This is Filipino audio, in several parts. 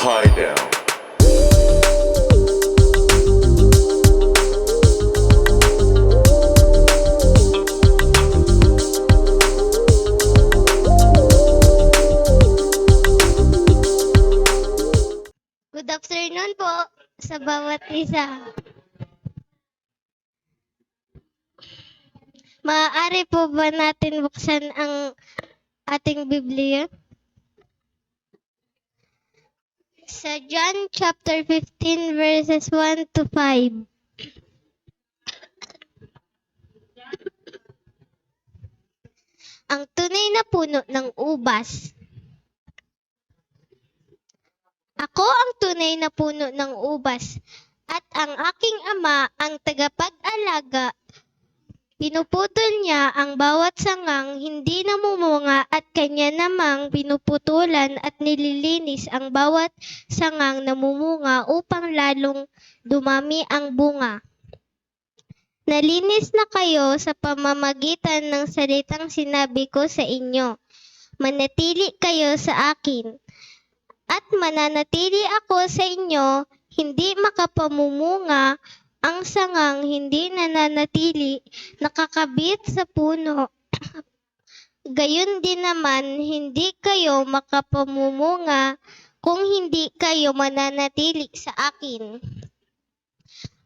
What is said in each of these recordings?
Hideout. Good afternoon po sa bawat isa. Maaari po ba natin buksan ang ating Biblia? Sa John chapter 15 verses 1 to 5. Ang tunay na puno ng ubas. Ako ang tunay na puno ng ubas, at ang aking ama ang tagapag-alaga. Pinuputol niya ang bawat sangang hindi namumunga at kanya namang pinuputulan at nililinis ang bawat sangang namumunga upang lalong dumami ang bunga. Nalinis na kayo sa pamamagitan ng salitang sinabi ko sa inyo. Manatili kayo sa akin, at mananatili ako sa inyo. Hindi makapamumunga ang sangang hindi nananatili nakakabit sa puno. Gayon din naman, hindi kayo makapamumunga kung hindi kayo mananatili sa akin.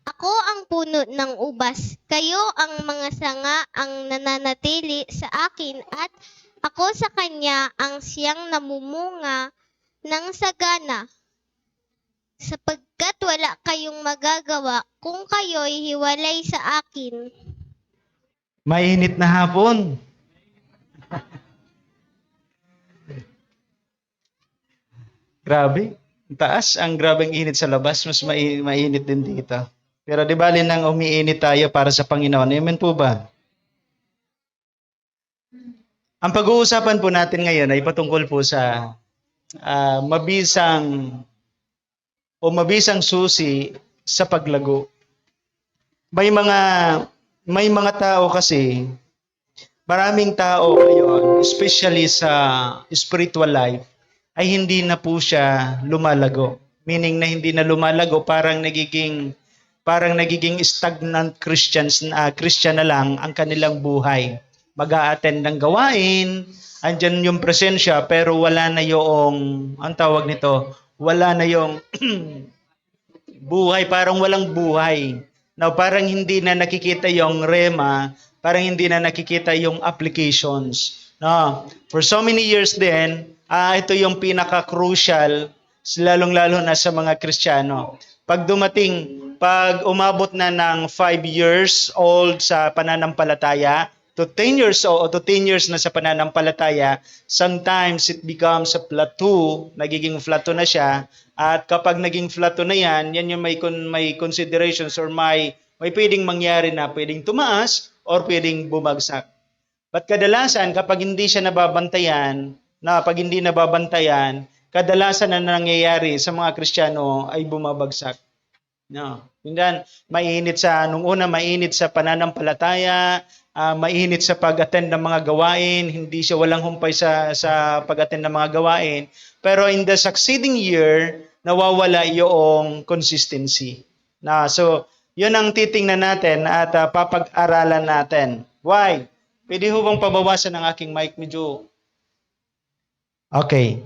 Ako ang puno ng ubas, kayo ang mga sanga ang nananatili sa akin, at ako sa kanya ang siyang namumunga ng sagana. Sapagkat wala kayong magagawa kung kayo'y hiwalay sa akin. Mainit na hapon. Grabe. Ang taas. Ang grabeng init sa labas. Mas mainit din dito. Pero di bali nang umiinit tayo para sa Panginoon. Amen po ba? Ang pag-uusapan po natin ngayon ay patungkol po sa mabisang susi sa paglago. May mga tao kasi, maraming tao ngayon, especially sa spiritual life, ay hindi na po siya lumalago. Meaning na hindi na lumalago, parang nagiging stagnant Christian na lang ang kanilang buhay. Mag-a-attend ng gawain, andyan yung presensya, pero wala na yung, ang tawag nito, wala na yung buhay, parang walang buhay. Now, parang hindi na nakikita yung rema, parang hindi na nakikita yung applications. No? For so many years din, ito yung pinaka-crucial, lalong-lalo na sa mga Kristiyano. Pag umabot na ng 5 years old sa pananampalataya, to 10 years old, o to 10 years na sa pananampalataya, sometimes it becomes a plateau, nagiging plateau na siya, at kapag naging plateau na yan yung may considerations or may pwedeng mangyari na pwedeng tumaas or pwedeng bumagsak. But kadalasan, kapag hindi siya nababantayan, kadalasan na nangyayari sa mga Kristiyano ay bumabagsak. No. Minsan, mainit sa pananampalataya, mainit sa pag-attend ng mga gawain, hindi siya walang humpay sa pag-attend ng mga gawain. Pero in the succeeding year, nawawala yung consistency. So, yun ang titingnan natin at papag-aralan natin. Why? Pwede ho bang pabawasan ang aking mic medyo? Okay.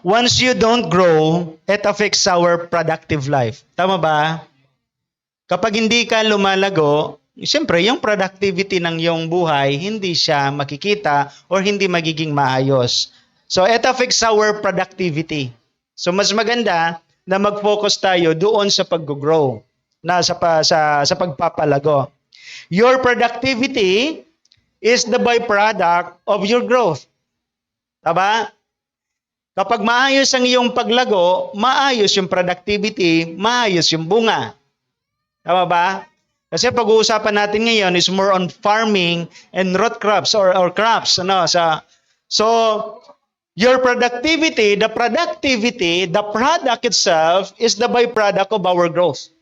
Once you don't grow, it affects our productive life. Tama ba? Kapag hindi ka lumalago, siyempre, yung productivity ng iyong buhay, hindi siya makikita or hindi magiging maayos. So, it affects our productivity. So, mas maganda na mag-focus tayo doon sa pag-grow, sa pagpapalago. Your productivity is the byproduct of your growth. Tama? Kapag maayos ang iyong paglago, maayos yung productivity, maayos yung bunga. Tama ba? Kasi pag-uusapan natin ngayon is more on farming and root crops or crops. So, your productivity, the product itself is the byproduct of our growth.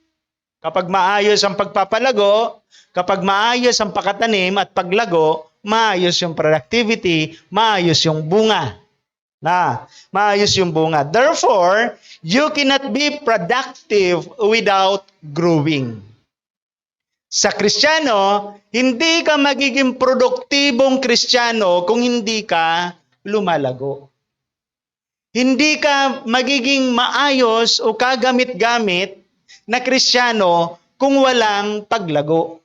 Kapag maayos ang pagpapalago, kapag maayos ang pakatanim at paglago, maayos yung productivity, maayos yung bunga. Na, maayos yung bunga. Therefore, you cannot be productive without growing. Sa Kristiyano, hindi ka magiging produktibong Kristiyano kung hindi ka lumalago. Hindi ka magiging maayos o kagamit-gamit na Kristiyano kung walang paglago.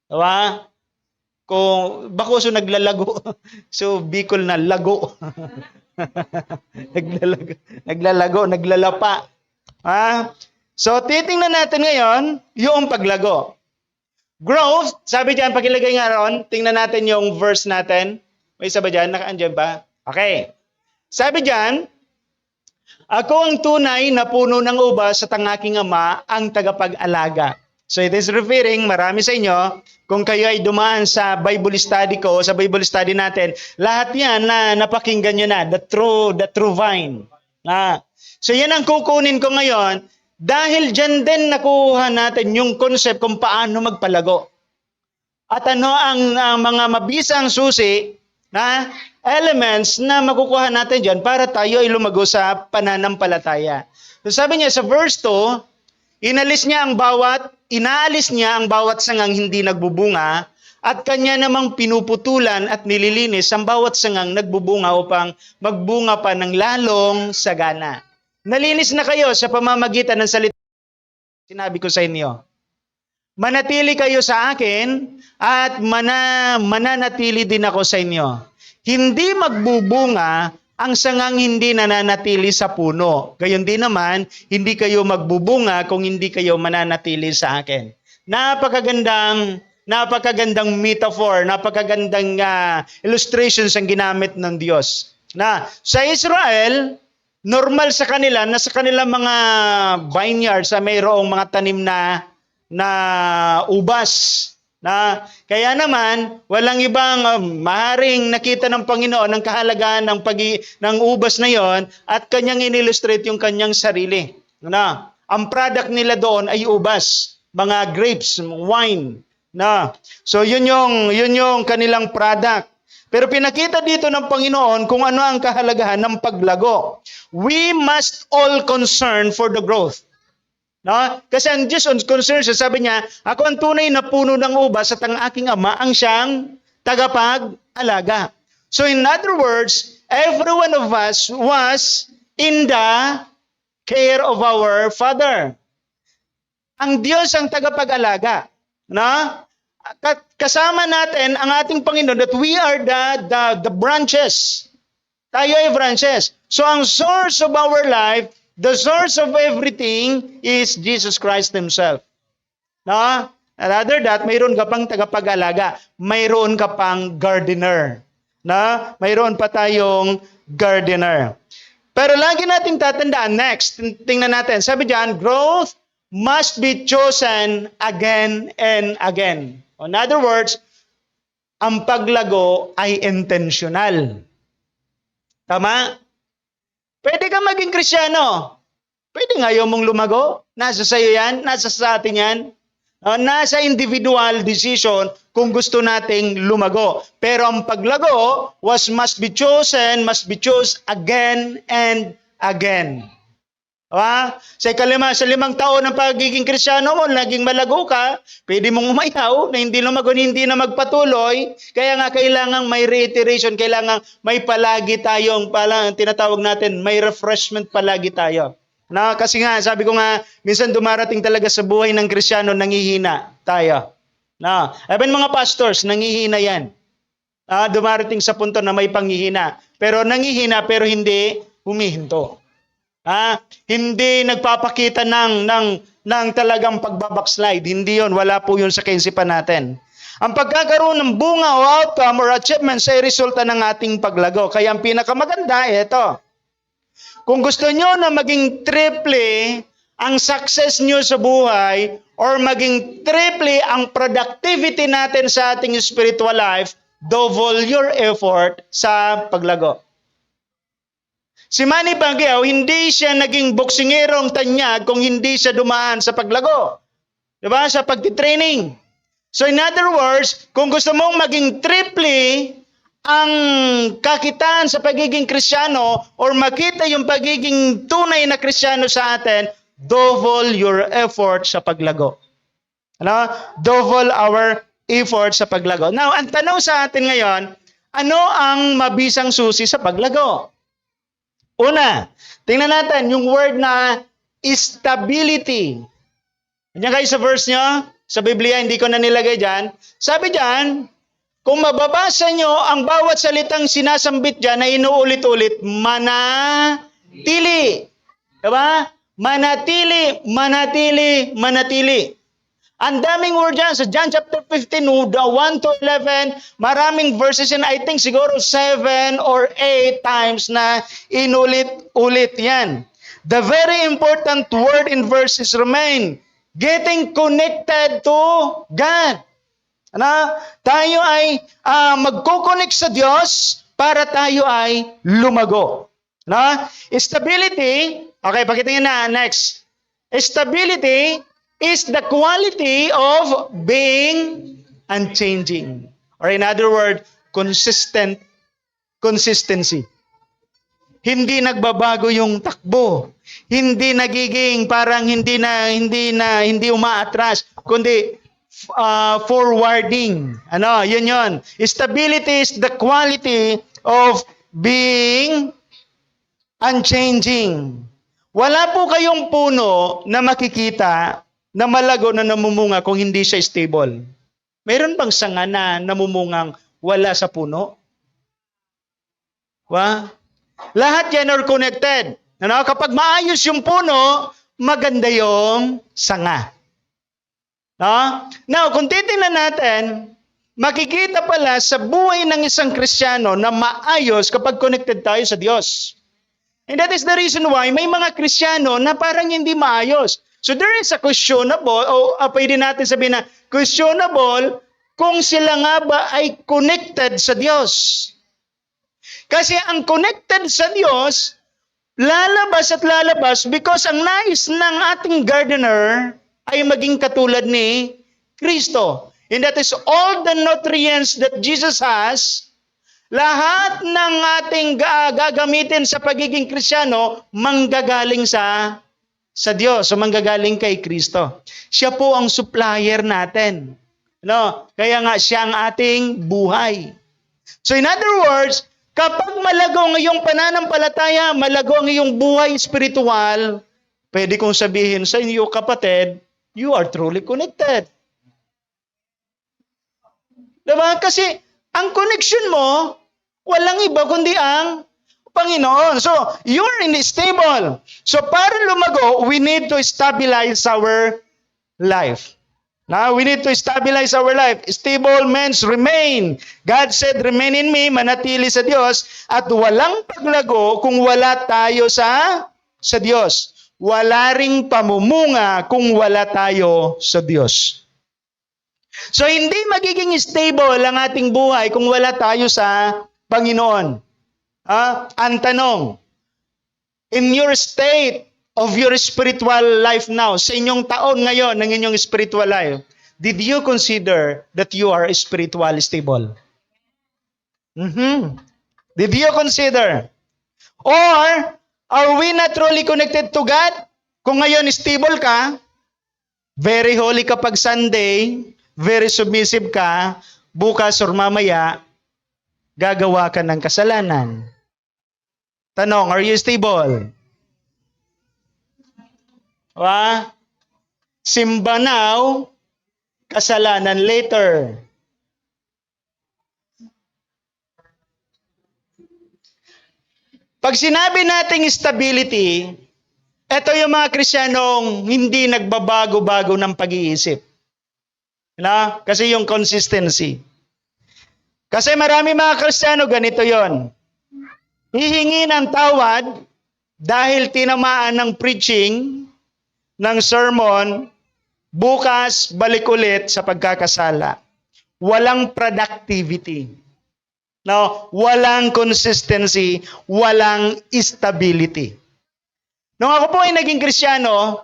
Diba? Kung Bacoso naglalago, so Bicol na lago. Naglalapa. So titingnan natin ngayon yung paglago. Growth, sabi diyan, pakilagay nga ron, tingnan natin yung verse natin. May isa ba diyan? Nakaandyan ba? Okay. Sabi diyan, ako ang tunay na puno ng ubas at ang aking ama ang tagapag-alaga. So it is referring, marami sa inyo, kung kayo ay dumaan sa Bible study ko, sa Bible study natin, lahat yan na napakinggan nyo na, the true vine. So yan ang kukunin ko ngayon, dahil dyan din nakuha natin yung concept kung paano magpalago. At ano ang mga mabisang susi na elements na makukuha natin dyan para tayo ay lumago sa pananampalataya. So sabi niya sa verse 2, inaalis niya ang bawat sangang hindi nagbubunga at kanya namang pinuputulan at nililinis ang bawat sangang nagbubunga upang magbunga pa ng lalong sagana. Nalinis na kayo sa pamamagitan ng salita. Sinabi ko sa inyo. Manatili kayo sa akin at mananatili din ako sa inyo. Hindi magbubunga ang sangang hindi nananatili sa puno. Gayon din naman, hindi kayo magbubunga kung hindi kayo mananatili sa akin. Napakagandang metaphor, napakagandang illustrations ang ginamit ng Diyos. Na sa Israel, normal sa kanila na sa kanilang mga vineyards mayroong mga tanim na ubas. Kaya naman, walang ibang maaaring nakita ng Panginoon ang kahalagahan ng ubas na yon at kanyang in-illustrate yung kanyang sarili. Ang product nila doon ay ubas, mga grapes, wine. So yun yung kanilang product. Pero pinakita dito ng Panginoon kung ano ang kahalagahan ng paglago. We must all concern for the growth. Kasi ang Diyos concerned siya, sabi niya, ako ang tunay na puno ng ubas at ang aking ama ang siyang tagapag-alaga. So in other words, every one of us was in the care of our Father. Ang Diyos ang tagapag-alaga. Kasama natin ang ating Panginoon that we are the branches. Tayo ay branches. So ang source of our life, the source of everything is Jesus Christ Himself. Rather that, mayroon ka pang tagapag-alaga. Mayroon ka pang gardener. Mayroon pa tayong gardener. Pero lagi nating tatandaan, next, tingnan natin. Sabi diyan, growth must be chosen again and again. In other words, ang paglago ay intentional. Tama? Pwede ka maging Kristiyano. Pwede nga ayaw mong lumago. Nasa sayo yan. Nasa sa atin yan. Nasa individual decision kung gusto nating lumago. Pero ang paglago must be chosen again and again. Sa 5 taon ng pagiging Kristiyano mo, naging malago ka, pwede mong umayaw na hindi lumago, hindi na magpatuloy. Kaya nga kailangan may reiteration, kailangan may palagi tayong, tinatawag natin, may refreshment palagi tayo. Kasi nga, sabi ko nga, minsan dumarating talaga sa buhay ng Kristiyano, nangihina tayo. Even mga pastors, nangihina yan. Dumarating sa punto na may panghihina. Pero nangihina, pero hindi humihinto. Hindi nagpapakita ng talagang pagbabackslide. Hindi yon, wala po yun sa kaisipan natin. Ang pagkakaroon ng bunga o outcome or achievements ay resulta ng ating paglago. Kaya ang pinakamaganda, ito. Kung gusto nyo na maging triple ang success nyo sa buhay or maging triple ang productivity natin sa ating spiritual life, double your effort sa paglago. Si Manny Pacquiao, hindi siya naging boksingerong tanyag kung hindi siya dumaan sa paglago. Diba? Sa pagtitraining. So in other words, kung gusto mong maging triple ang kakitaan sa pagiging Kristiyano or makita yung pagiging tunay na Kristiyano sa atin, double your effort sa paglago. Ano? Double our effort sa paglago. Now, ang tanong sa atin ngayon, ano ang mabisang susi sa paglago? Una, tingnan natin yung word na stability. Yan kayo sa verse nyo, sa Biblia, hindi ko na nilagay dyan. Sabi dyan, kung mababasa nyo ang bawat salitang sinasambit dyan na inuulit-ulit, manatili. Diba? Manatili, manatili, manatili. Ang daming word dyan. Sa John chapter 15, 1 to 11, maraming verses yan. I think siguro 7 or 8 times na inulit-ulit yan. The very important word in verses remain. Getting connected to God. Ano? Tayo ay magko-connect sa Diyos para tayo ay lumago. No? Stability, okay, pakitingin na, next. Stability is the quality of being unchanging. Or in other words, consistency. Hindi nagbabago yung takbo. Hindi nagiging parang hindi umaatras, kundi forwarding. Ano, yun. Stability is the quality of being unchanging. Wala po kayong puno na makikita na malago na namumunga kung hindi siya stable. Meron bang sanga na namumungang wala sa puno? Lahat yan are connected. Ano? Kapag maayos yung puno, maganda yung sanga. No? Now, kung titingnan natin, makikita pala sa buhay ng isang Kristiyano na maayos kapag connected tayo sa Diyos. And that is the reason why may mga Kristiyano na parang hindi maayos. So there is a questionable, o pwede natin sabihin na questionable kung sila nga ba ay connected sa Diyos. Kasi ang connected sa Diyos, lalabas at lalabas because ang nais ng ating gardener ay maging katulad ni Kristo. And that is all the nutrients that Jesus has. Lahat ng ating gagamitin sa pagiging Kristiyano, manggagaling sa Diyos, o manggagaling kay Kristo. Siya po ang supplier natin. No? Kaya nga siya ang ating buhay. So in other words, kapag malago ang iyong pananampalataya, malago ang iyong buhay spiritual, pwede kong sabihin sa inyo, kapatid, you are truly connected. Diba? Kasi ang connection mo, walang iba kundi ang Panginoon. So, you're stable. So, para lumago, we need to stabilize our life. Now, we need to stabilize our life. Stable means remain. God said, remain in me, manatili sa Diyos, at walang paglago kung wala tayo sa Diyos. Wala ring pamumunga kung wala tayo sa Diyos. So, hindi magiging stable ang ating buhay kung wala tayo sa Panginoon. Ang tanong, in your state of your spiritual life now, sa inyong taon ngayon ng inyong spiritual life, did you consider that you are spiritually stable? Did you consider? Or, are we not truly connected to God? Kung ngayon stable ka, very holy ka pag Sunday, very submissive ka, bukas or mamaya, gagawa ka ng kasalanan. Tanong, are you stable? Simba now, kasalanan later. Pag sinabi nating stability, ito yung mga Kristiyanong hindi nagbabago-bago ng pag-iisip. Kasi yung consistency. Kasi marami mga Kristiyano, ganito yon. Hihingi ng tawad dahil tinamaan ng preaching, ng sermon, bukas balik ulit sa pagkakasala. Walang productivity. Walang consistency, walang stability. Nung ako po ay naging Kristiyano,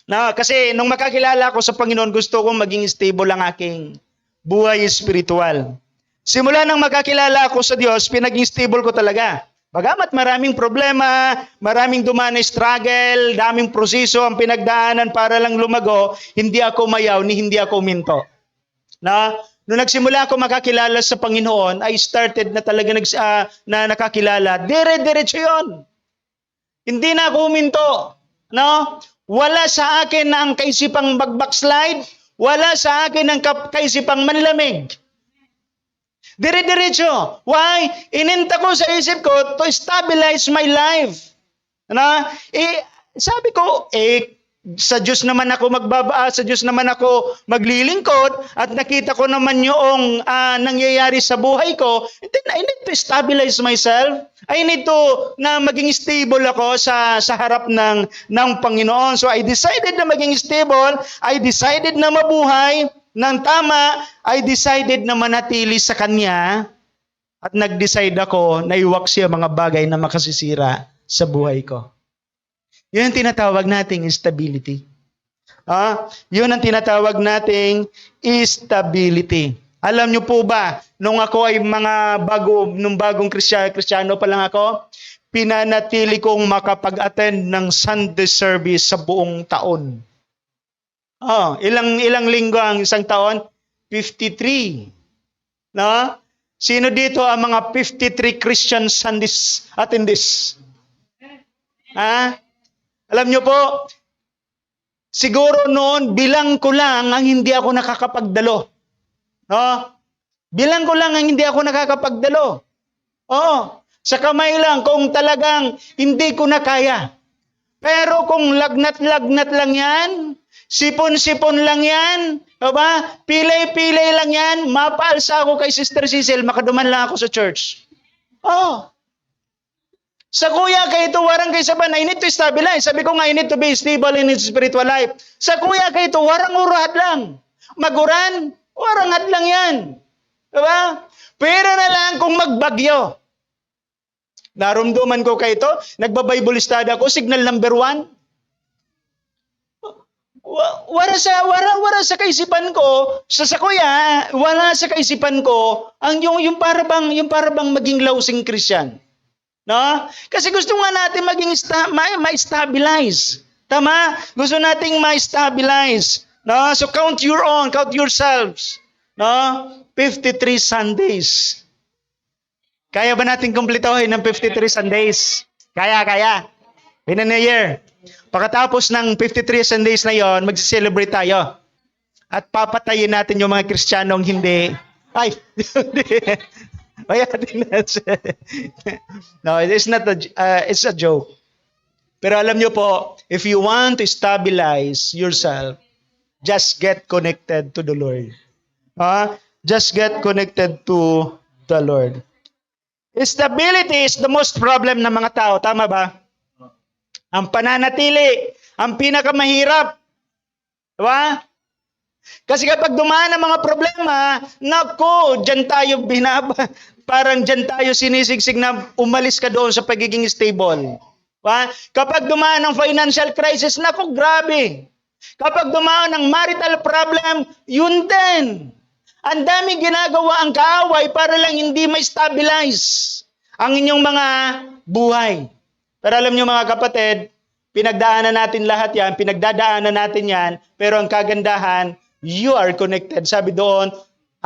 kasi nung makakilala ko sa Panginoon, gusto kong maging stable ang aking buhay spiritual. Simula nang magkakilala ako sa Diyos, pinaging stable ko talaga. Bagamat maraming problema, maraming dumaan na struggle, daming proseso ang pinagdaanan para lang lumago, hindi ako mayaw ni hindi ako minto. Nung nagsimula ako makakilala sa Panginoon, I started na talaga na nakakilala. Dire-diretso yun. Hindi na ako huminto. Wala sa akin ang kaisipang mag-backslide. Wala sa akin ang kaisipang manlamig. Dire-diretso. Why? Ininta ko sa isip ko to stabilize my life. Sabi ko, sa Diyos naman ako sa Diyos naman ako maglilingkod at nakita ko naman yung nangyayari sa buhay ko, and then I need to stabilize myself. I need to na maging stable ako sa harap ng Panginoon. So I decided na maging stable, I decided na mabuhay ng tama, I decided na manatili sa Kanya, at nag-decide ako na iwaksi ang mga bagay na makasisira sa buhay ko. Yun ang tinatawag nating stability. Yun ang tinatawag nating stability. Alam nyo po ba, nung ako ay nung bagong Kristiyano pa lang ako, pinanatili kong makapag-attend ng Sunday service sa buong taon. Ilang linggo ang isang taon? 53. Sino dito ang mga 53 Christian Sundays attendees? Alam nyo po, siguro noon, bilang ko lang ang hindi ako nakakapagdalo. Bilang ko lang ang hindi ako nakakapagdalo. Sa kamay lang kung talagang hindi ko na kaya. Pero kung lagnat-lagnat lang yan, sipon-sipon lang yan, pilay-pilay lang yan, mapaalsa ako kay Sister Cecil, makaduman lang ako sa church. Sa kuya kay ito, warang kay saban, I need to stabilize. Sabi ko nga, I need to be stable in his spiritual life. Sa kuya kay ito, warang urahat lang. Maguran, warangat lang yan. Pero na lang kung magbagyo. Narumduman ko kay ito, nagbabible study ako, signal number 1. Wala sa kaisipan ko, sa kuya, wala sa kaisipan ko, yung para bang maging lausing Christian. Kasi gusto nga natin maging ma-stabilize. Tama? Gusto nating ma-stabilize. So count yourselves. 53 Sundays. Kaya ba natin kumplituhin ng 53 Sundays? Kaya. In a year. Pagkatapos ng 53 Sundays na yon, mag-celebrate tayo. At papatayin natin yung mga Kristiyanong hindi. No, it's not it's a joke. Pero alam nyo po, if you want to stabilize yourself, just get connected to the Lord. Just get connected to the Lord. Stability is the most problem ng mga tao. Tama ba? Ang pananatili, ang pinakamahirap. Diba? Kasi kapag dumaan ang mga problema, parang dyan tayo sinisigsig na umalis ka doon sa pagiging stable. Kapag dumaan ang financial crisis, grabe. Kapag dumaan ang marital problem, yun din. Ang daming ginagawa ang kaaway para lang hindi ma-stabilize ang inyong mga buhay. Pero alam niyo mga kapatid, pinagdaanan natin lahat yan, pinagdadaanan natin yan, pero ang kagandahan, you are connected. Sabi doon,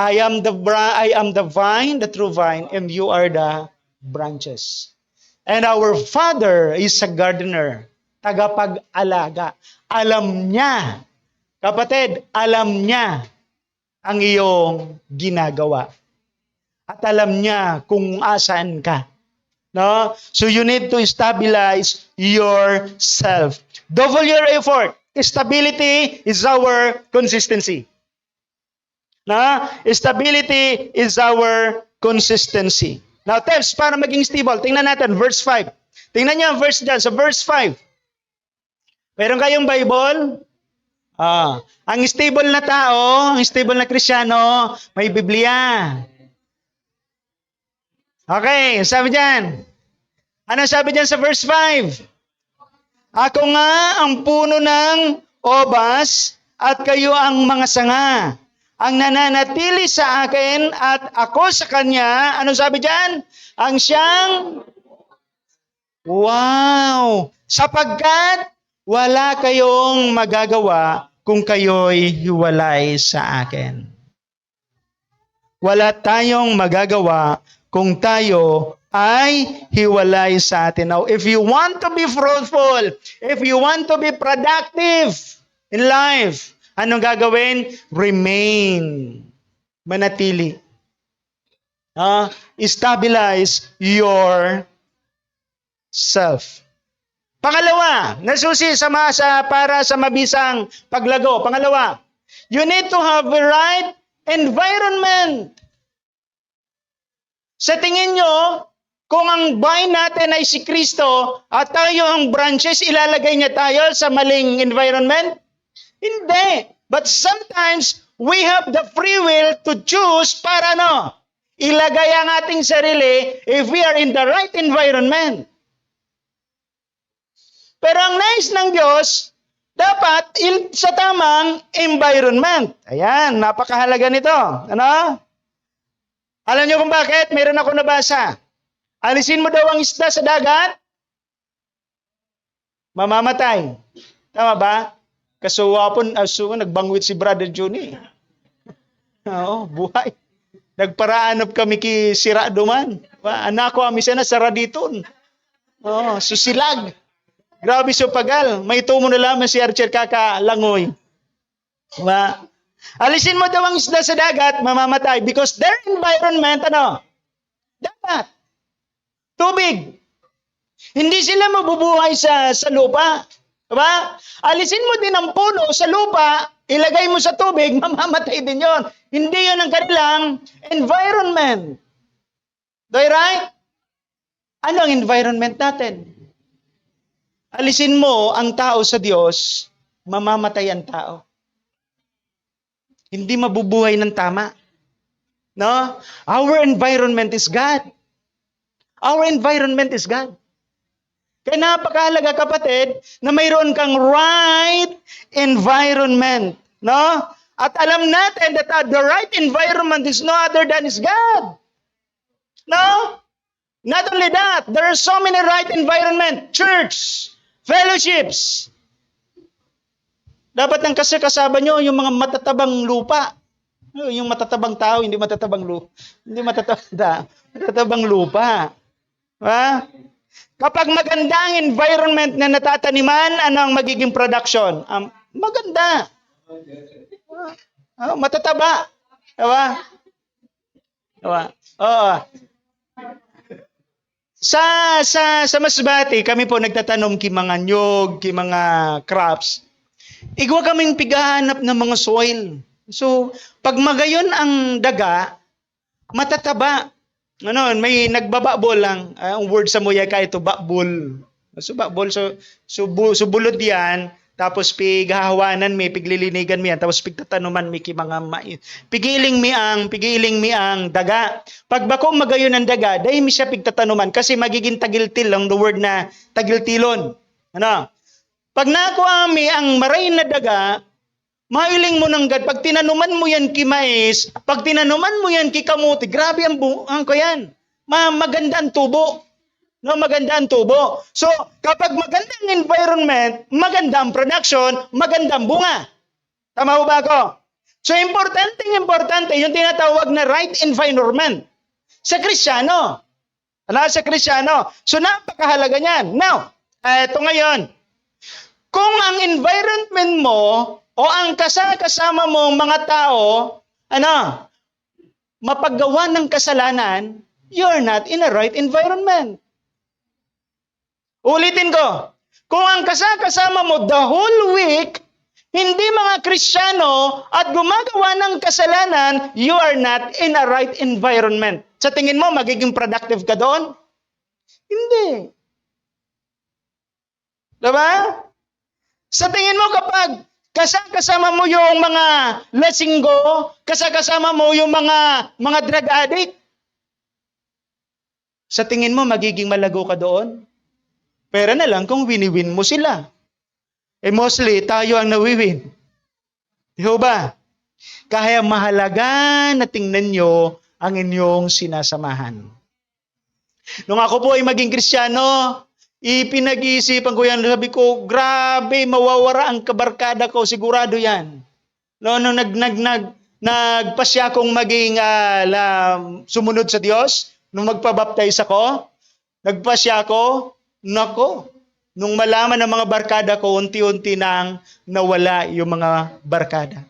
I am the vine, the true vine, and you are the branches. And our Father is a gardener, tagapag-alaga. Alam niya, kapatid, alam niya ang iyong ginagawa. At alam niya kung asan ka. So you need to stabilize yourself. Double your effort. Stability is our consistency. Stability is our consistency. Now, tips para maging stable. Tingnan natin, verse 5. Tingnan niyo ang verse dyan, sa verse 5. Meron kayong Bible? Ang stable na tao, ang stable na Kristiyano, may Biblia. Okay, sabi dyan. Ano sabi dyan sa verse 5? Ako nga ang puno ng obas at kayo ang mga sanga. ang nananatili sa akin at ako sa kanya, ano sabi diyan? Ang siyang wow! Sapagkat wala kayong magagawa kung kayo'y hiwalay sa akin. Wala tayong magagawa kung tayo ay hiwalay sa atin. Now, if you want to be fruitful, if you want to be productive in life, anong gagawin? Remain. Manatili. Stabilize your self. Pangalawa, nasusi para sa mabisang paglago. Pangalawa, you need to have the right environment. Sa tingin nyo, kung ang vine natin ay si Kristo at tayo ang branches, ilalagay niya tayo sa maling environment? Hindi. But sometimes, we have the free will to choose para ilagay ang ating sarili if we are in the right environment. Pero ang nais ng Diyos, dapat sa tamang environment. Ayan, napakahalaga nito. Alam niyo kung bakit? Meron ako nabasa. Alisin mo daw ang isda sa dagat, mamamatay. Tama ba? Kasuwapon, nagbangwit si Brother Johnny. Oo, buhay. Nagparaanap kami ki sira duman. Anak ko, amisa na saraditon. Oo, susilag. Grabe so pagal. May tumo na lamang si Archer kakalangoy. Diba? Alisin mo daw ang isda sa dagat, mamamatay. Because their environment, dagat. Tubig. Hindi sila mabubuhay sa lupa. Diba? Alisin mo din ang puno sa lupa, ilagay mo sa tubig, mamamatay din yon. Hindi yon ang kanilang environment. Do I right? Ano ang environment natin? Alisin mo ang tao sa Diyos, mamamatay ang tao. Hindi mabubuhay ng tama. No? Our environment is God. Our environment is God. Kaya napakahalaga, kapatid, na mayroon kang right environment. No? At alam natin that the right environment is no other than is God. No? Not only that, there are so many right environment. Church, fellowships. Dapat ang kasama nyo yung mga matatabang lupa. Yung matatabang tao, hindi matatabang lupa. Hindi matatabang lupa. Ha? Kapag maganda ang environment na natataniman, ano ang magiging production? Maganda. Matataba. Diba? Diba? Oo. Sa Masbate, kami po nagtatanom ki mga nyog, ki mga crops. Igwa kaming pigahanap ng mga soil. So, pag magayon ang daga, matataba. May nagbababol lang. Ang word sa muya ka ito, bakbol. So, bakbol. So bulod yan. Tapos pighahawanan mi, piglilinigan mi yan. Tapos pigtatanuman mi ki mga mais. Pigiling mi ang daga. Pag bako magayon ang daga, dahil mi siya pigtatanuman. Kasi magiging tagiltil lang the word na tagiltilon. Pag nakuha mi ang maray na daga, mailing mo ng gad. Pag tinanuman mo yan ki mais, pag tinanuman mo yan ki kamuti, grabe ang ko yan. Maganda ang tubo. Maganda ang tubo. So, kapag maganda ang environment, maganda ang production, maganda ang bunga. Tama ho ba ako? So, importante yung tinatawag na right environment. Sa Kristiyano. Sa Kristiyano. So, napakahalaga niyan. Now, eto ngayon. Kung ang environment mo o ang kasama mo mga tao, mapaggawa ng kasalanan, you're not in a right environment. Ulitin ko, kung ang kasama mo the whole week, hindi mga Kristiyano at gumagawa ng kasalanan, you are not in a right environment. Sa tingin mo, magiging productive ka doon? Hindi. Diba? Sa tingin mo, kapag kasama mo yung mga lasinggo, kasama mo yung mga drug addict, sa tingin mo, magiging malago ka doon? Pero na lang kung wini-win mo sila. Mostly, tayo ang nawiwin. Di ba? Kaya mahalaga na tingnan nyo ang inyong sinasamahan. Nung ako po ay maging Kristiyano, ipinag-iisipan ko yan. Sabi ko, grabe, mawawara ang kabarkada ko. Sigurado yan. No, nung nagpasya akong maging sumunod sa Diyos, nung magpabaptize ako, nagpasya ako, nako, nung malaman ng mga barkada ko, unti-unti nang nawala yung mga barkada.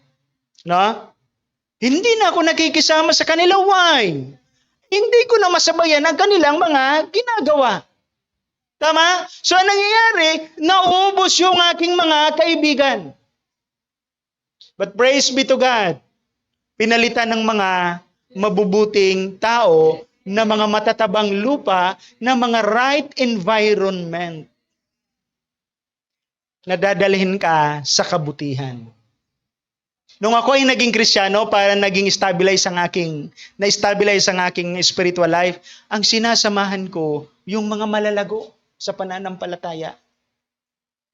No? Hindi na ako nakikisama sa kanila. Why? Hindi ko na masabayan ang kanilang mga ginagawa. Tama? So, anong nangyayari? Naubos yung aking mga kaibigan. But praise be to God. Pinalitan ng mga mabubuting tao na mga matatabang lupa na mga right environment na dadalhin ka sa kabutihan. Nung ako ay naging Kristiyano, para naging na-stabilize ang aking spiritual life, ang sinasamahan ko yung mga malalago sa pananampalataya.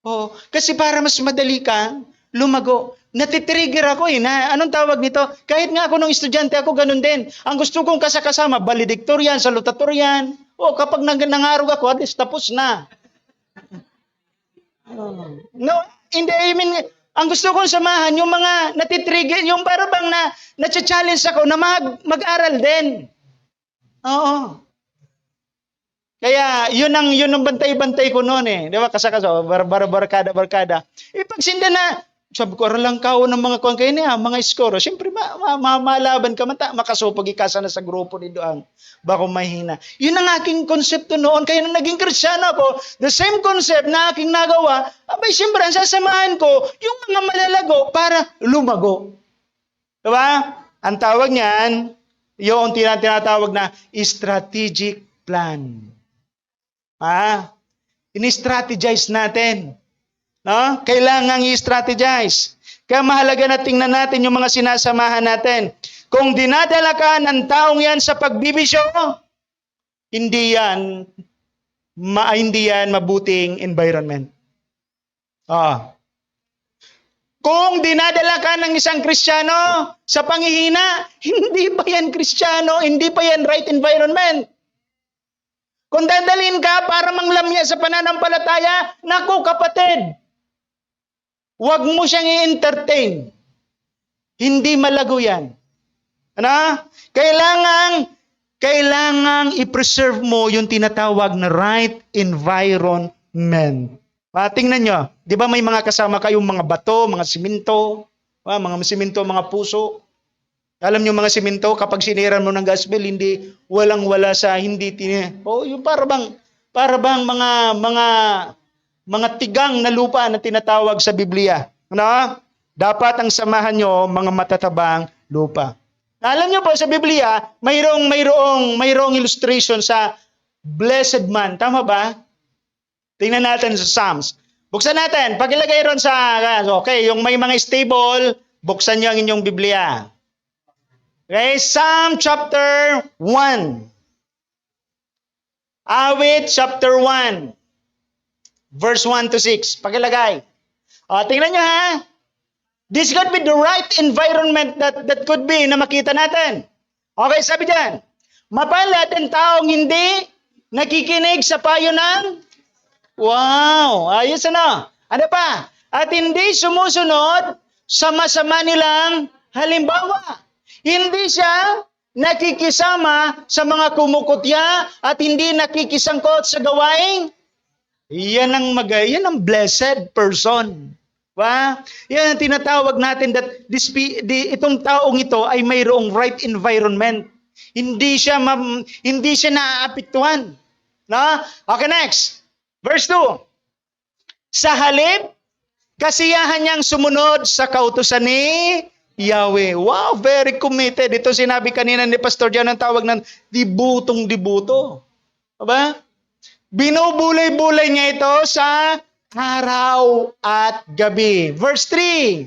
Oh, kasi para mas madali kang lumago. Natitrigger ako anong tawag nito? Kahit nga ako nung estudyante ako, ganun din. Ang gusto kong kasama, valedictorian, salutatorian. Kapag nangarog ako, at least tapos na. No, hindi, I mean, ang gusto kong samahan, yung mga natitrigger, yung para bang na-challenge ako na mag-aral din. Oo. Kaya, yun ang bantay-bantay ko noon Di ba? Kasakaso, barkada. Pag sinda na, sabi ko, aralang kao ng mga kuwan kayo niya, mga iskoro. Siyempre, malaban ka, makasupag ikasa na sa grupo ni Doang. Bako mahina. Yun ang aking konsepto noon. Kaya nung naging Kristiyano ako, the same concept na aking nagawa, abay, siyempre, ang sasamahan ko, yung mga malalago para lumago. Diba? Ang tawag niyan, yung tinatawag na strategic plan. Ini-strategize natin. No? Kailangan i-strategize. Kaya mahalaga na tingnan natin yung mga sinasamahan natin. Kung dinadala ka ng taong yan sa pagbibisyo, hindi yan mabuting environment. Kung dinadala ka ng isang Kristiyano sa panghihina, hindi pa yan Kristiyano, hindi pa yan right environment. Kung dadalhin ka para manglamya sa pananampalataya, naku kapatid, huwag mo siyang i-entertain. Hindi malago yan. Kailangang i-preserve mo yung tinatawag na right environment. Tingnan nyo, di ba may mga kasama kayong mga bato, mga simento, mga puso. Alam nyo mga simento, kapag siniran mo ng gas bill, hindi walang-wala sa hindi yung para bang mga tigang na lupa na tinatawag sa Biblia. Dapat ang samahan nyo mga matatabang lupa. Alam nyo po sa Biblia, mayroong illustration sa blessed man. Tama ba? Tingnan natin sa Psalms. Buksan natin. Pag ilagay ron yung may mga stable, buksan nyo ang inyong Biblia. Okay, Psalm chapter 1. Awit chapter 1. Verse 1 to 6. Pakilagay. Tingnan nyo This could be the right environment that could be na makita natin. Okay, sabi dyan. Mapalad ang taong hindi nakikinig sa payo ng wow, ayos Ano pa? At hindi sumusunod sa masama nilang halimbawa. Hindi siya nakikisama sa mga kumukutya at hindi nakikisangkot sa gawaing. Yan ang blessed person. Yan ang tinatawag natin that itong taong ito ay mayroong right environment. Hindi siya naaapektuhan. Okay, next. Verse 2. Sa halip, kasiyahan niyang sumunod sa kautusan ni Yahweh. Wow, very committed. Ito sinabi kanina ni Pastor John ang tawag ng dibutong-dibuto. Diba? Binubulay-bulay niya ito sa araw at gabi. Verse 3.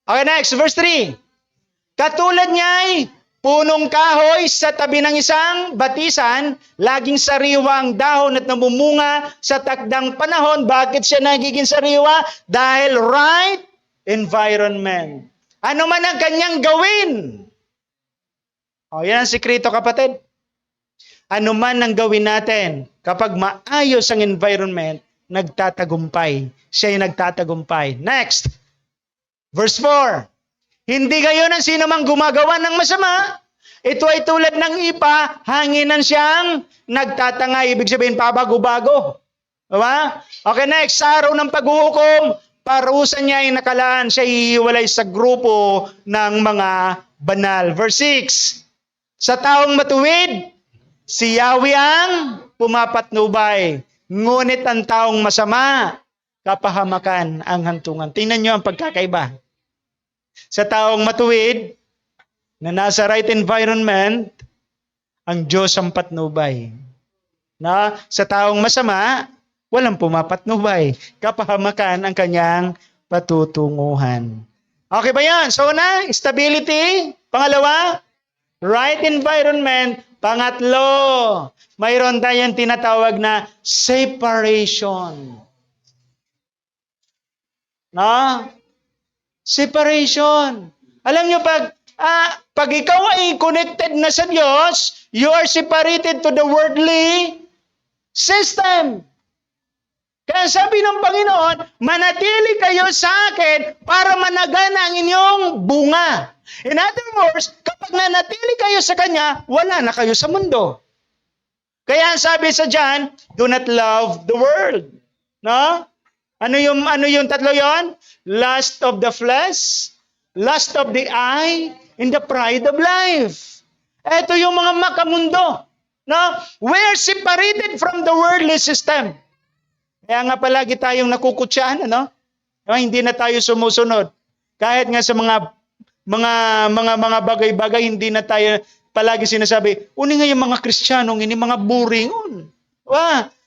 Okay, next. Verse 3. Katulad niya'y punong kahoy sa tabi ng isang batisan, laging sariwang dahon at namumunga sa takdang panahon. Bakit siya nagiging sariwa? Dahil right environment. Ano man ang kanyang gawin. O, yan ang sikreto, kapatid. Ano man ang gawin natin, kapag maayos ang environment, nagtatagumpay. Siya yung nagtatagumpay. Next, verse 4. Hindi kayo ng sino mang gumagawa ng masama. Ito ay tulad ng ipa, hanginan siyang nagtatangay. Ibig sabihin, pabago-bago. Diba? Okay, next, sa araw ng paghuhukom, parusa niya ay nakalaan, siya ihiwalay sa grupo ng mga banal. Verse 6. Sa taong matuwid, si Yahweh ang pumapatnubay. Ngunit ang taong masama, kapahamakan ang hantungan. Tingnan nyo ang pagkakaiba. Sa taong matuwid, na nasa right environment, ang Diyos ang patnubay. Na sa taong masama, walang pumapatnubay. Kapahamakan ang kanyang patutunguhan. Okay ba yan? So una, stability. Pangalawa, right environment. Pangatlo, mayroon tayong tinatawag na separation. No? Separation. Alam nyo, pag ikaw ay connected na sa Diyos, you are separated to the worldly system. Kaya sabi ng Panginoon, manatili kayo sa akin para managana ang inyong bunga. In other words, kapag nanatili kayo sa Kanya, wala na kayo sa mundo. Kaya sabi sa John, do not love the world. No? Ano yung tatlo yon? Lust of the flesh, lust of the eye, and the pride of life. Ito yung mga makamundo. No? We're separated from the worldly system. Kaya nga palagi tayong nakukutsyahan, ano? Hindi na tayo sumusunod. Kahit nga sa mga bagay-bagay, hindi na tayo palagi sinasabi, uni nga yung mga Kristiyanong, ini mga buringon.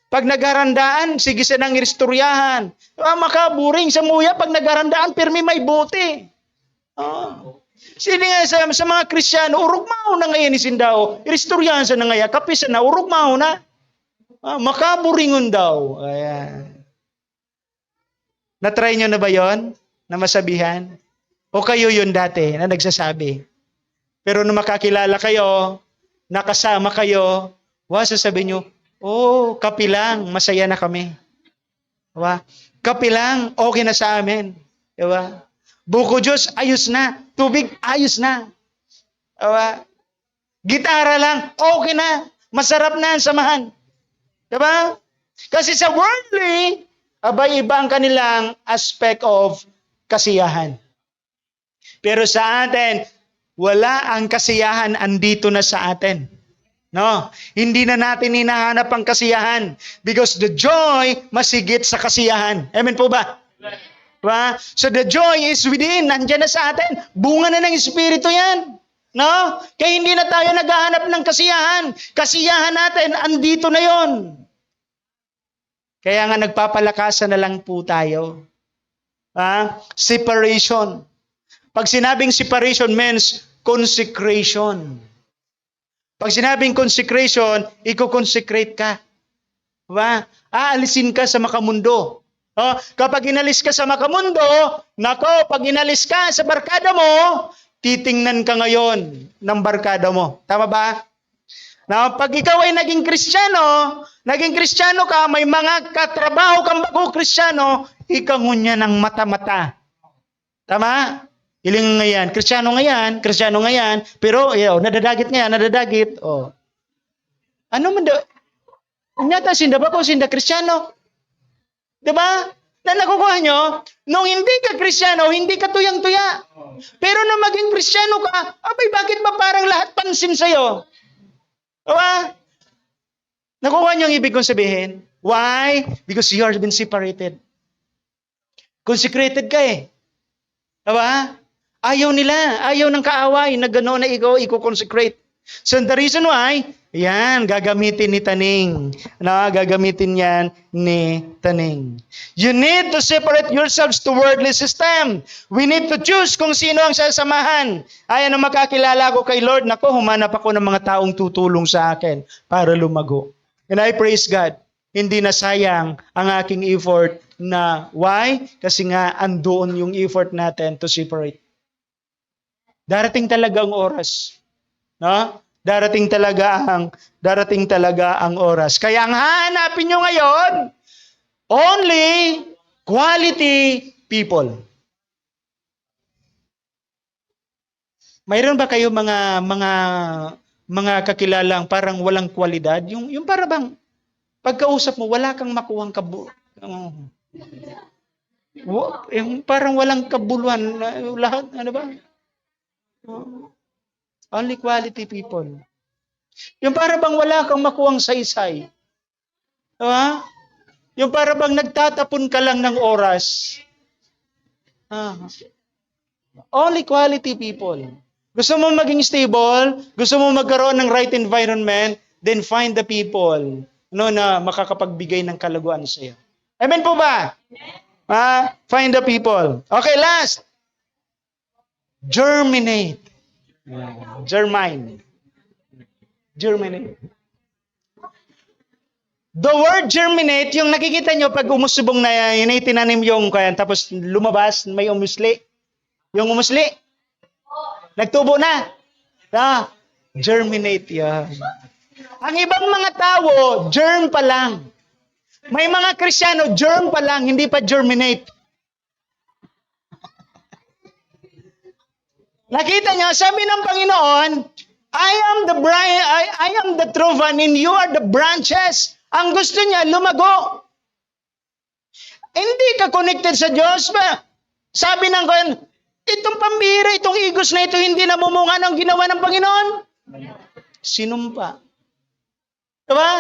Pag nagarandaan, sige sa nang istoryahan. Makaburing sa muya, pag nagarandaan, pirmi may buti. Sino nga sa mga Kristiyano, urugmao na ngayon ni Sindao, istoryahan sa na ngayon, kapisa na, urugmao na. Makaburingon daw. Ayan. Na-try nyo na ba yon? Na masabihan? O kayo yun dati na nagsasabi? Pero nung makakilala kayo, nakasama kayo, sasabihin nyo, kapilang, masaya na kami. Kapilang, okay na sa amin. Diba? Buko Diyos, ayos na. Tubig, ayos na. Diba? Gitara lang, okay na. Masarap na ang samahan. Diba? Kasi sa worldly, iba ang kanilang aspect of kasiyahan. Pero sa atin, wala ang kasiyahan andito na sa atin. No, hindi na natin hinahanap ang kasiyahan because the joy masigit sa kasiyahan. Amen po ba? Diba? So the joy is within, nandiyan na sa atin. Bunga na ng Espiritu yan. No? Kaya hindi na tayo naghahanap ng kasiyahan. Kasiyahan natin, andito na yon. Kaya nga nagpapalakasan na lang po tayo. Separation. Pag sinabing separation means consecration. Pag sinabing consecration, i-consecrate ka. Diba? Aalisin ka sa makamundo. Kapag inalis ka sa makamundo, pag inalis ka sa barkada mo, titingnan ka ngayon ng barkada mo. Tama ba? Now, pag ikaw ay naging Kristiyano ka, may mga katrabaho kang bago Kristiyano, ikaw ngunya ng mata-mata. Tama? Iling ngayon, Kristiyano ngayon, pero nadadagit. Ano man daw? Unyata, sinda ba ko, sinda Kristiyano? Diba? Na nakukuha nyo, nung hindi ka Kristiyano, hindi ka tuyang-tuya. Pero nung maging Kristiyano ka, bakit ba parang lahat pansin sa'yo? Diba? Nakuha niyo ang ibig kong sabihin? Why? Because you have been separated. Consecrated ka eh. Diba? Ayaw ng kaaway na gano'n na ikaw, i-consecrate. So the reason why, gagamitin ni Taning. Gagamitin yan ni Taning. You need to separate yourselves to worldly system. We need to choose kung sino ang sasamahan. Ang makakilala ko kay Lord, humanap ako ng mga taong tutulong sa akin para lumago. And I praise God. Hindi na sayang ang aking effort na, why? Kasi nga, andoon yung effort natin to separate. Darating talaga ang oras. No? Darating talaga ang oras. Kaya ang hahanapin nyo ngayon, only quality people. Mayroon ba kayo mga kakilalang parang walang kwalidad? Yung para bang pagkausap mo wala kang makuhang yung parang walang kabuluhan lahat, ano ba? Only quality people. Yung para bang wala kang makuhang saysay. Diba? Yung para bang nagtatapon ka lang ng oras. Ah. Only quality people. Gusto mo maging stable, gusto mo magkaroon ng right environment, then find the people na makakapagbigay ng kalaguan sa iyo. Amen po ba? Find the people. Okay, last. Germinate. Germinate. The word germinate, yung nakikita nyo pag umusubong na yun, tinanim yung kaya, tapos lumabas, may umusli. Yung umusli, nagtubo na. Germinate yan. Ang ibang mga tao, germ pa lang. May mga Kristiyano, germ pa lang, hindi pa germinate. Nakita nyo, sabi ng Panginoon, I am the true vine and you are the branches. Ang gusto niya, lumago. Hindi ka connected sa Diyos ba? Sabi ng Panginoon, itong pambira, itong igos na ito, hindi namumunga ng ginawa ng Panginoon. Sinumpa. Diba?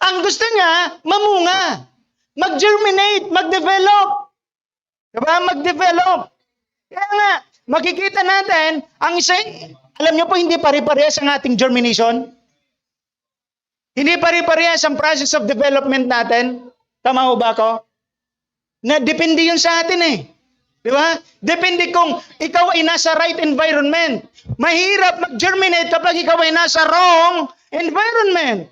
Ang gusto niya, mamunga. Mag-germinate, mag-develop. Diba? Mag-develop. Kaya nga, makikita natin, ang isa, alam niyo po, hindi pare-parehas ang ating germination. Hindi pare-parehas ang process of development natin. Tama ho ba ako? Depende yun sa atin eh. Di ba? Depende kung ikaw ay nasa right environment. Mahirap mag-germinate kapag ikaw ay nasa wrong environment.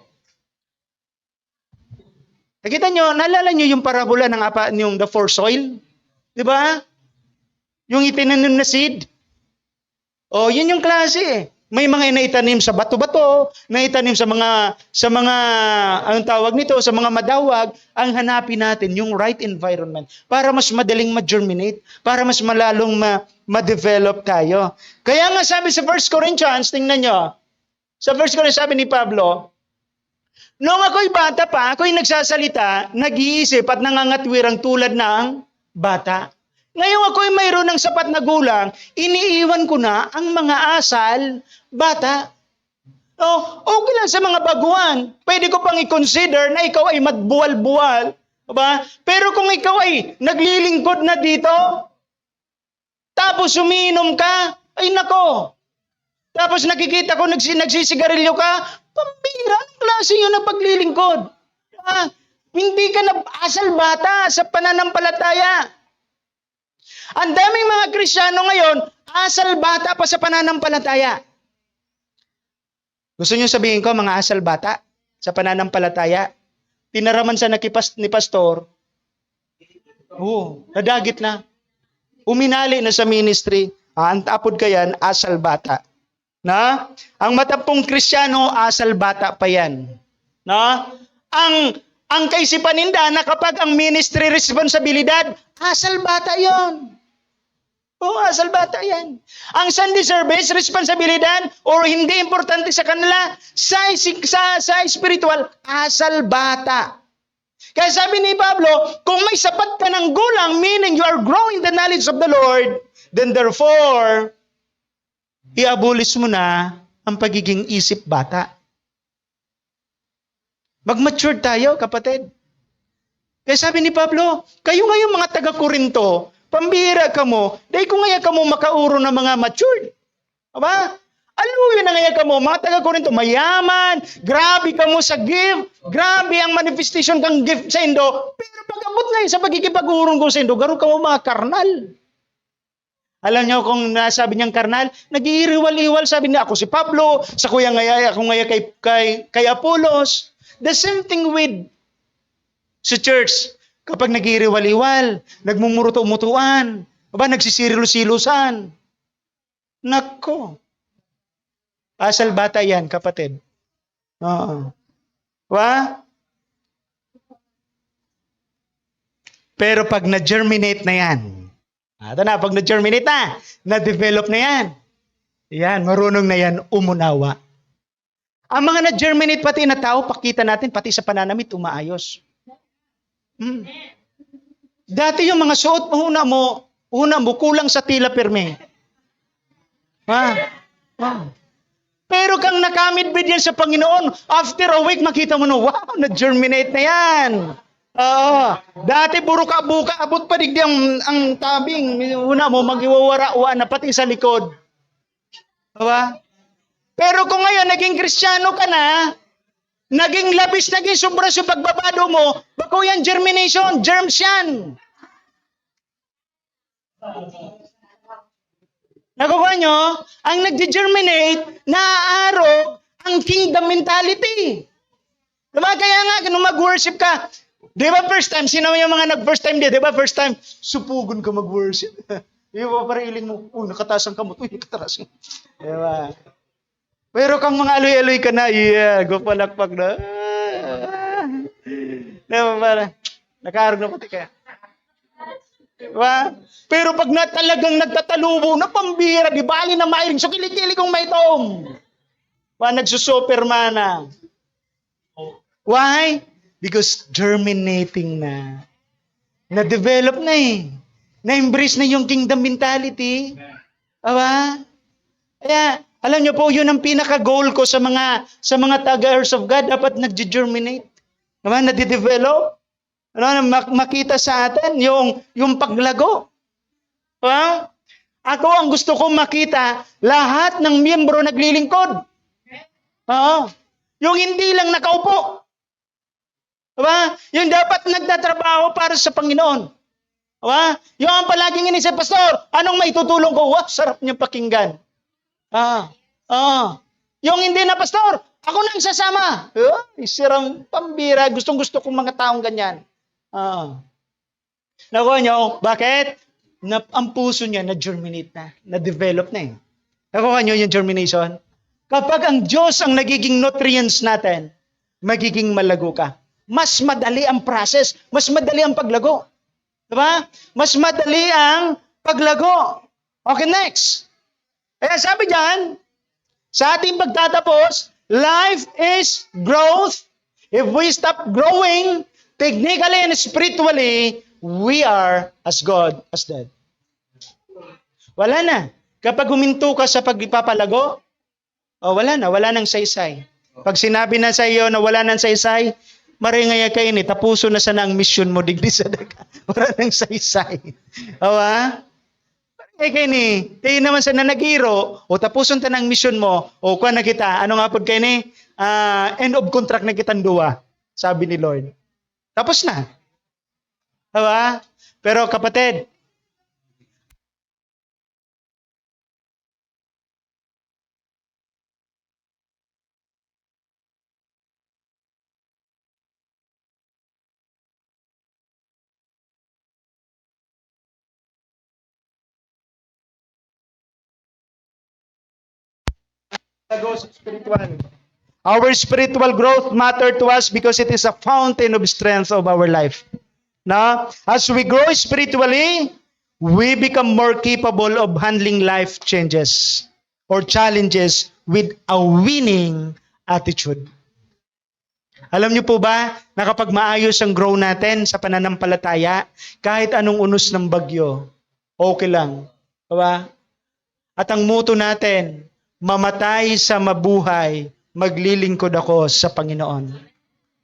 Nakita nyo, naalala nyo yung parabola ng yung the four soil? Di ba? Yung itinanim na seed. Yun yung klase eh. May mga naitanim sa bato-bato, naitanim sa mga anong tawag nito, sa mga madawag. Ang hanapin natin yung right environment para mas madaling ma-germinate, para mas malalong ma-develop tayo. Kaya nga sabi sa 1 Corinthians, tingnan nyo, sa 1 Corinthians sabi ni Pablo, noong ako'y bata pa, ako'y nagsasalita, nag-iisip at nangangatwirang tulad ng bata. Ngayon ako'y mayroon ng sapat na gulang, iniiwan ko na ang mga asal, bata. Okay lang sa mga baguhan. Pwede ko pang i-consider na ikaw ay magbuwal-buwal. Diba? Pero kung ikaw ay naglilingkod na dito, tapos umiinom ka, ay nako. Tapos nakikita ko nagsisigarilyo ka, pambira, ang klase yun na paglilingkod. Hindi ka na asal bata sa pananampalataya. Ang daming mga Kristiyano ngayon, asal bata pa sa pananampalataya. Gusto niyo sabihin ko, mga asal bata sa pananampalataya, tinaraman sa ni pastor, nadagit na. Uminali na sa ministry, ang tapod ka yan, asal bata. Na? Ang matampong Kristiyano, asal bata pa yan. Na? Ang kaisipan ninda na kapag ang ministry responsibilidad, asal bata yon. Asal bata yan. Ang Sunday service, responsibilidad, or hindi importante sa kanila, sa spiritual, asal bata. Kaya sabi ni Pablo, kung may sapat ka ng gulang, meaning you are growing the knowledge of the Lord, then therefore, i-abolish mo na ang pagiging isip bata. Mag-mature tayo, kapatid. Kaya sabi ni Pablo, kayo ngayon mga taga-Korinto, pambira ka mo, dahil kung ngayon ka mo makauro ng mga matured. Aba? Aluyo na ngayon ka mo, mga taga-Korinto, mayaman, grabe ka mo sa gift, grabe ang manifestation kang gift sa Indo, pero pag-abot ngayon sa pagkikipag-urong ko sa Indo, garo ka mo mga karnal. Alam niyo kung nasabi niyang karnal, nag-iiriwal-iwal, sabi niya, ako si Pablo, sa kuya ngaya, ako ngaya kay Apollos. The same thing with sa church. Kapag nag-iiriwal-iwal, nagmumuruto-mutuan, nagsisirilo-silusan. Nako. Asal bata yan, kapatid. Oo. Wa? Pero pag na-germinate na yan, ito na, pag na-germinate na, na-develop na yan, yan, marunong na yan umunawa. Ang mga na-germinate pati na tao, pakita natin, pati sa pananamit, umaayos. Dati yung mga suot mo, una mo, kulang sa tila pirme. Pero kang nakamit-bid yan sa Panginoon, after a week, makita mo na, wow, na-germinate na yan. Dati buka-buka, abot pa digdi ang tabing. Una mo, mag-iwawara-wa na pati sa likod. Diba? Pero kung ngayon, naging Kristiyano ka na, naging labis, naging sobra sa pagbabado mo, bako yan germination, germs yan. Nakukuha nyo? Ang nag-germinate, naaarog ang kingdom mentality. Diba? Kaya nga, kung mag-worship ka, di ba first time, sino yung mga nag-first time di ba first time, supugon ka mag-worship. Di ba parang iling mo, nakataas ang kamot, nakataas. Di ba? Pero kang mga aloy-aloy ka na, gupalakpak na. Di ba parang, nakaarog na puti kaya. Diba? Pero pag talagang nagtatalubo na pambira, di bali na mairing, so kilig-kilig kong may taong. Nagsusuperman na. Why? Because germinating na. Na-develop na eh. Na-embrace na yung kingdom mentality. Diba? Kaya, alam niyo po, yun ang pinaka-goal ko sa mga taga-heirs of God. Dapat nag-germinate. Diba? Na-develop. Makita sa atin yung paglago. Ako ang gusto kong makita, lahat ng miyembro naglilingkod. Yung hindi lang nakaupo. Diba? Yung dapat nagtatrabaho para sa Panginoon. Diba? Yung ang palaging inisip, Pastor, anong maitutulong ko? Wow, sarap niyang pakinggan. Yung hindi na, Pastor, ako nang sasama. Isirang pambira. Gustong-gusto kong mga taong ganyan. Nakuha nyo, bakit? Ang puso niya na-germinate na. Na-develop na eh. Nakuha nyo yung germination? Kapag ang Diyos ang nagiging nutrients natin, magiging malago ka. Mas madali ang process. Mas madali ang paglago. Diba? Mas madali ang paglago. Okay, next. Kaya sabi dyan, sa ating pagtatapos, life is growth. If we stop growing, technically and spiritually, we are as God as dead. Wala na. Kapag huminto ka sa pagpapalago, wala nang saysay. Pag sinabi na sa iyo na wala nang saysay, maringaya kayo ni, tapuso na sana ang mission mo, digdi sa daga. Wala nang saysay. Maringaya kayo ni, kayo naman sa nanagiro, tapuson ta ng mission mo, kuha na kita, ano nga po kayo ni, end of contract na kitang duwa, sabi ni Lord. Tapos na. Diba? Pero kapatid, spiritual. Our spiritual growth matters to us because it is a fountain of strength of our life. Now, as we grow spiritually, we become more capable of handling life changes or challenges with a winning attitude. Alam niyo po ba na kapag maayos ang grow natin sa pananampalataya, kahit anong unos ng bagyo, okay lang. Diba? At ang motto natin, mamatay sa mabuhay, maglilingkod ako sa Panginoon.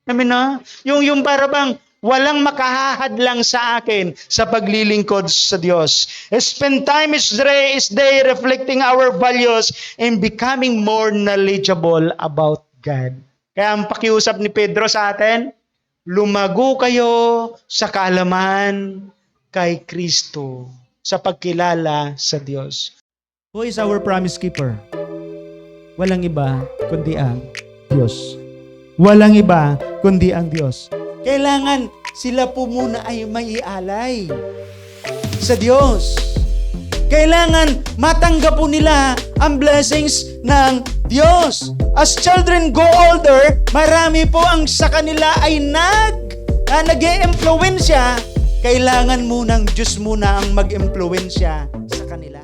Amen na? Yung para bang walang makahahadlang sa akin sa paglilingkod sa Diyos. Spend time each day reflecting our values and becoming more knowledgeable about God. Kaya ang pakiusap ni Pedro sa atin, lumago kayo sa kaalaman kay Kristo, sa pagkilala sa Diyos. Who is our promise keeper? Walang iba kundi ang Diyos. Walang iba kundi ang Diyos. Kailangan sila po muna ay maialay sa Diyos. Kailangan matanggap po nila ang blessings ng Diyos. As children go older, marami po ang sa kanila ay nag-e-impluwensya. Kailangan munang Diyos muna ang mag-impluwensya sa kanila.